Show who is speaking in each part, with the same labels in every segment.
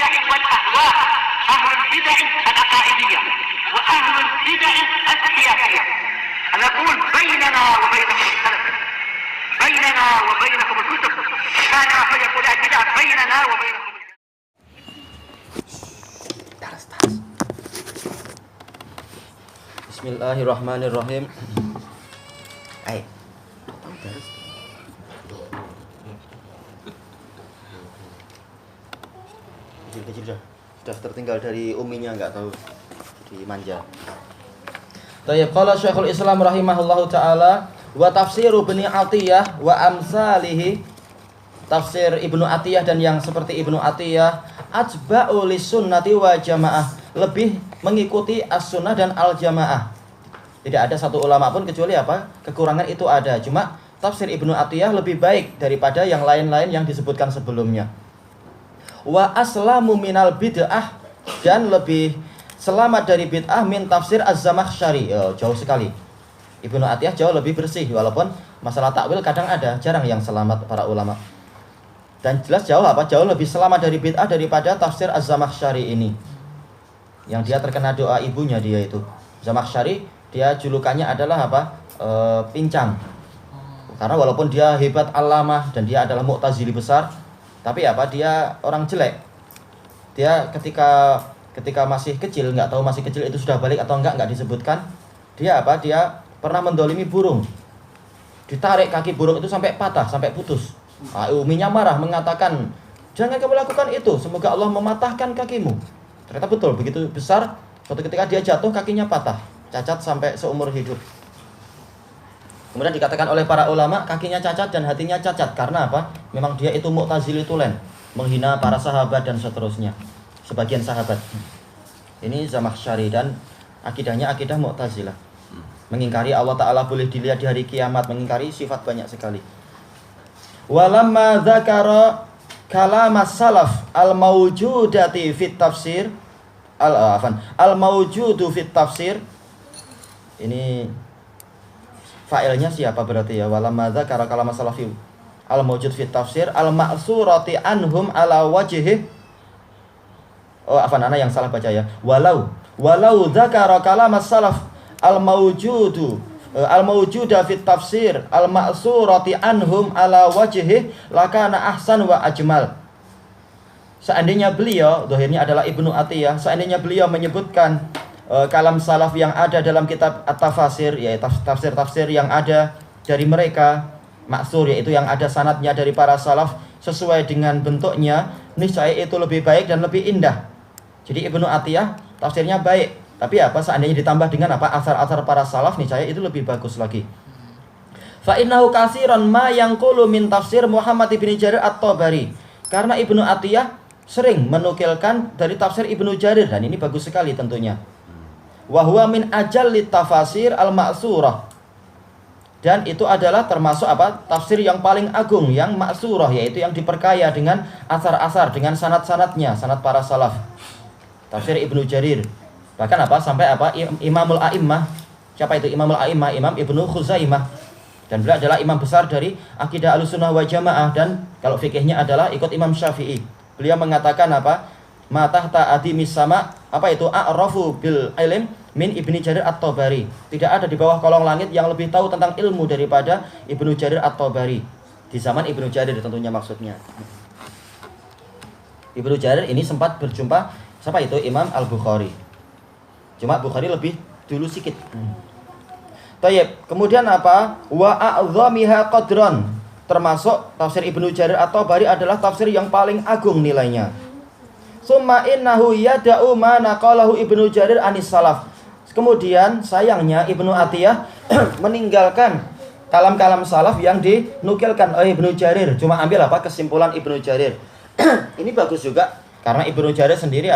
Speaker 1: البدع والأهواء، أهل البدع العقائدية وأهل البدع السياسية. نقول بيننا وبينكم السلف، بيننا وبينكم الكتب، كان فيقول البدع بيننا وبينكم.
Speaker 2: Bismillahirrahmanirrahim. Kecil-kecil sudah tertinggal dari uminya, nggak tahu dimanja. Tayyib, qala Syekhul Islam rahimahullahu taala wa tafsiru Ibnu Atiyah wa amsalihi. Tafsir Ibnu Atiyah dan yang seperti Ibnu Atiyah atba'u lisunnati wa jamaah, lebih mengikuti as-sunnah dan al-jamaah. Tidak ada satu ulama pun kecuali apa? Kekurangan itu ada. Cuma tafsir Ibnu Atiyah lebih baik daripada yang lain-lain yang disebutkan sebelumnya. Wa aslamu minal bid'ah, dan lebih selamat dari bid'ah min tafsir Az-Zamakhsyari. Jauh sekali. Ibnu Atiyah jauh lebih bersih, walaupun masalah takwil kadang ada, jarang yang selamat para ulama. Dan jelas jauh lebih selamat dari bid'ah daripada tafsir Az-Zamakhsyari ini. Yang dia terkena doa ibunya dia itu. Zamakhsyari, dia julukannya adalah pincang. Karena walaupun dia hebat alamah dan dia adalah mu'tazili besar, tapi dia orang jelek. Dia ketika masih kecil, nggak tahu masih kecil itu sudah balik atau enggak disebutkan. Dia pernah mendolimi burung. Ditarik kaki burung itu sampai patah, sampai putus. Uminya marah mengatakan, "Jangan kamu lakukan itu, semoga Allah mematahkan kakimu." Ternyata betul, begitu besar. Suatu ketika dia jatuh, kakinya patah, cacat sampai seumur hidup. Kemudian dikatakan oleh para ulama, kakinya cacat dan hatinya cacat. Karena apa? Memang dia itu mu'tazili tulen, menghina para sahabat dan seterusnya. Sebagian sahabat. Ini Zamakhsyari, dan akidahnya akidah mu'tazilah. Mengingkari Allah Ta'ala boleh dilihat di hari kiamat, mengingkari sifat banyak sekali. Walamma dzakara kalamas salaf al-mawjudati fit tafsir al-mawjudu fit tafsir. Ini fa'ilnya siapa berarti ya? Walamma dzakara kalamas salafi al-mawjud fit tafsir al-ma'surati anhum ala wajhi. Ana yang salah baca ya. Walau dzakara kalamas salaf al-mawjuda fit tafsir al-ma'surati anhum ala wajhi lakana ahsan wa ajmal. Seandainya beliau, zahirnya adalah Ibnu Atiyah, seandainya beliau menyebutkan kalam salaf yang ada dalam kitab at-tafasir, yaitu tafsir-tafsir yang ada dari mereka, maksur, yaitu yang ada sanadnya dari para salaf sesuai dengan bentuknya, niscaya itu lebih baik dan lebih indah. Jadi Ibnu Atiyah tafsirnya baik, tapi seandainya ditambah dengan asar-asar para salaf, niscaya itu lebih bagus lagi. Fa innahu katsiran ma yanqulu min tafsir Muhammad bin Jarir at-Tabari. Karena Ibnu Atiyah sering menukilkan dari tafsir Ibnu Jarir, dan ini bagus sekali tentunya. Wa huwa min ajallit tafasir al-ma'surah. Dan itu adalah termasuk tafsir yang paling agung, yang ma'surah, yaitu yang diperkaya dengan asar-asar, dengan sanad-sanadnya, sanad para salaf. Tafsir Ibnu Jarir. Bahkan sampai Imamul A'immah. Siapa itu Imamul A'immah? Imam Ibnu Khuzaimah. Dan beliau adalah imam besar dari akidah Ahlussunnah wal Jamaah, dan kalau fikihnya adalah ikut Imam Syafi'i. Beliau mengatakan ma tahta adimis sama, itu a'rafu bil ilm min Ibnu Jarir at-Tabari. Tidak ada di bawah kolong langit yang lebih tahu tentang ilmu daripada Ibnu Jarir at-Tabari. Di zaman Ibnu Jarir tentunya maksudnya. Ibnu Jarir ini sempat berjumpa siapa itu? Imam Al-Bukhari. Cuma Bukhari lebih dulu sikit. Tayyib. Kemudian wa a'dhamiha qadran. Termasuk tafsir Ibnu Jarir at-Tabari adalah tafsir yang paling agung nilainya. Summa innahu yada'u ma naqalahu Ibnu Jarir anis salaf. Kemudian sayangnya Ibnu Atiyah meninggalkan kalam-kalam salaf yang dinukilkan oleh Ibnu Jarir. Cuma ambil kesimpulan Ibnu Jarir. Ini bagus juga karena Ibnu Jarir sendiri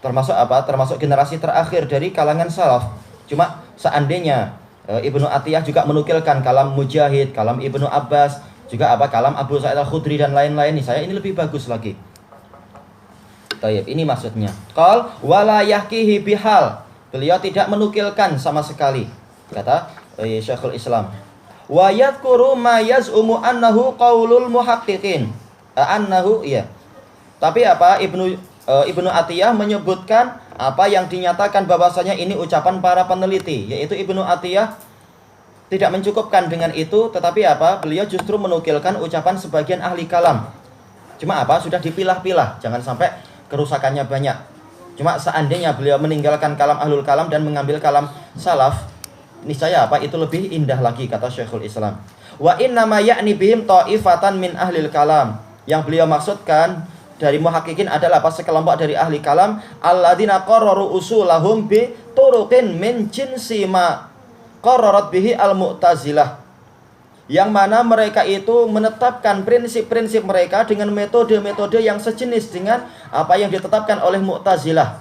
Speaker 2: termasuk generasi terakhir dari kalangan salaf. Cuma seandainya Ibnu Atiyah juga menukilkan kalam Mujahid, kalam Ibnu Abbas, juga kalam Abu Sa'id Al-Khudri dan lain-lain, saya ini lebih bagus lagi. Tayyib, ini maksudnya. Qal wala yahkihi bihal. Beliau tidak menukilkan sama sekali, kata Syekhul Islam. Wa yadhkuru ma yaz'umu annahu qaulul muhaqqiqin. Tapi apa Ibnu Atiyah menyebutkan apa yang dinyatakan bahwasanya ini ucapan para peneliti, yaitu Ibnu Atiyah tidak mencukupkan dengan itu, tetapi apa? Beliau justru menukilkan ucapan sebagian ahli kalam. Cuma apa? Sudah dipilah-pilah, jangan sampai kerusakannya banyak. Cuma seandainya beliau meninggalkan kalam ahlul kalam dan mengambil kalam salaf, niscaya apa? Itu lebih indah lagi, kata Syekhul Islam. Wa inna ma ya'ni bihim ta'ifatan min ahlil kalam. Yang beliau maksudkan dari muhakkikin adalah apa? Sekelompok dari ahli kalam alladzina qarraru usulahum bi turuqin min jinsi ma qarrarat bihi al-mu'tazilah. Yang mana mereka itu menetapkan prinsip-prinsip mereka dengan metode-metode yang sejenis dengan apa yang ditetapkan oleh Mu'tazilah.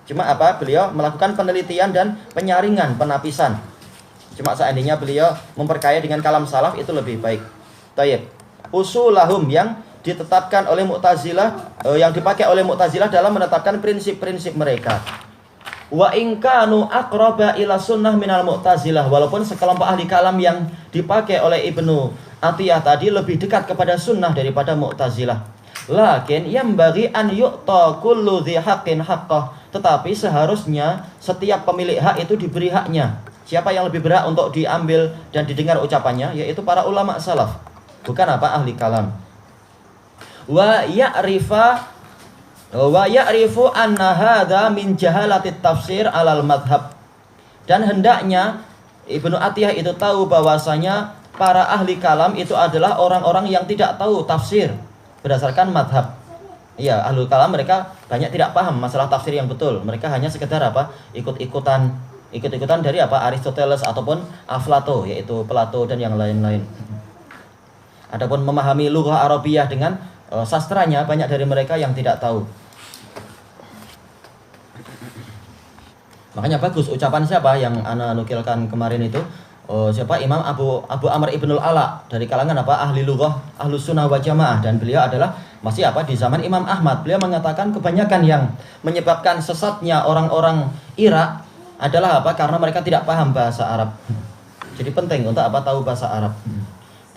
Speaker 2: Cuma apa? Beliau melakukan penelitian dan penyaringan, penapisan. Cuma seandainya beliau memperkaya dengan kalam salaf itu lebih baik. Tayyib. Usulahum yang ditetapkan oleh Mu'tazilah, yang dipakai oleh Mu'tazilah dalam menetapkan prinsip-prinsip mereka. Wa in kanu aqraba ila sunnah minal Mu'tazilah, walaupun sekelompok ahli kalam yang dipakai oleh Ibnu Atiyah tadi lebih dekat kepada sunnah daripada Mu'tazilah. Lakin yambaghi an yu'ta kullu dzi haqqin haqqah, tetapi seharusnya setiap pemilik hak itu diberi haknya. Siapa yang lebih berhak untuk diambil dan didengar ucapannya? Yaitu para ulama salaf, bukan apa? Ahli kalam. Wa ya'rifu anna hadza min jahalatit tafsir alal madhab. Dan hendaknya Ibnu Atiyah itu tahu bahwasanya para ahli kalam itu adalah orang-orang yang tidak tahu tafsir berdasarkan madhab. Iya, ahli kalam mereka banyak tidak paham masalah tafsir yang betul. Mereka hanya sekedar apa? Ikut-ikutan dari apa? Aristoteles ataupun Aflato, yaitu Plato dan yang lain-lain. Adapun memahami lughah Arabiyah dengan sastranya, banyak dari mereka yang tidak tahu. Makanya bagus ucapan siapa yang ana nukilkan kemarin itu? Siapa? Imam Abu Amr Ibnul Ala, dari kalangan apa? Ahli lughah, Ahlus Sunnah wal Jamaah, dan beliau adalah masih apa? Di zaman Imam Ahmad. Beliau mengatakan kebanyakan yang menyebabkan sesatnya orang-orang Irak adalah apa? Karena mereka tidak paham bahasa Arab. Jadi penting untuk apa? Tahu bahasa Arab.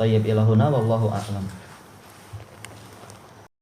Speaker 2: Thayyib ilahuna wallahu a'lam.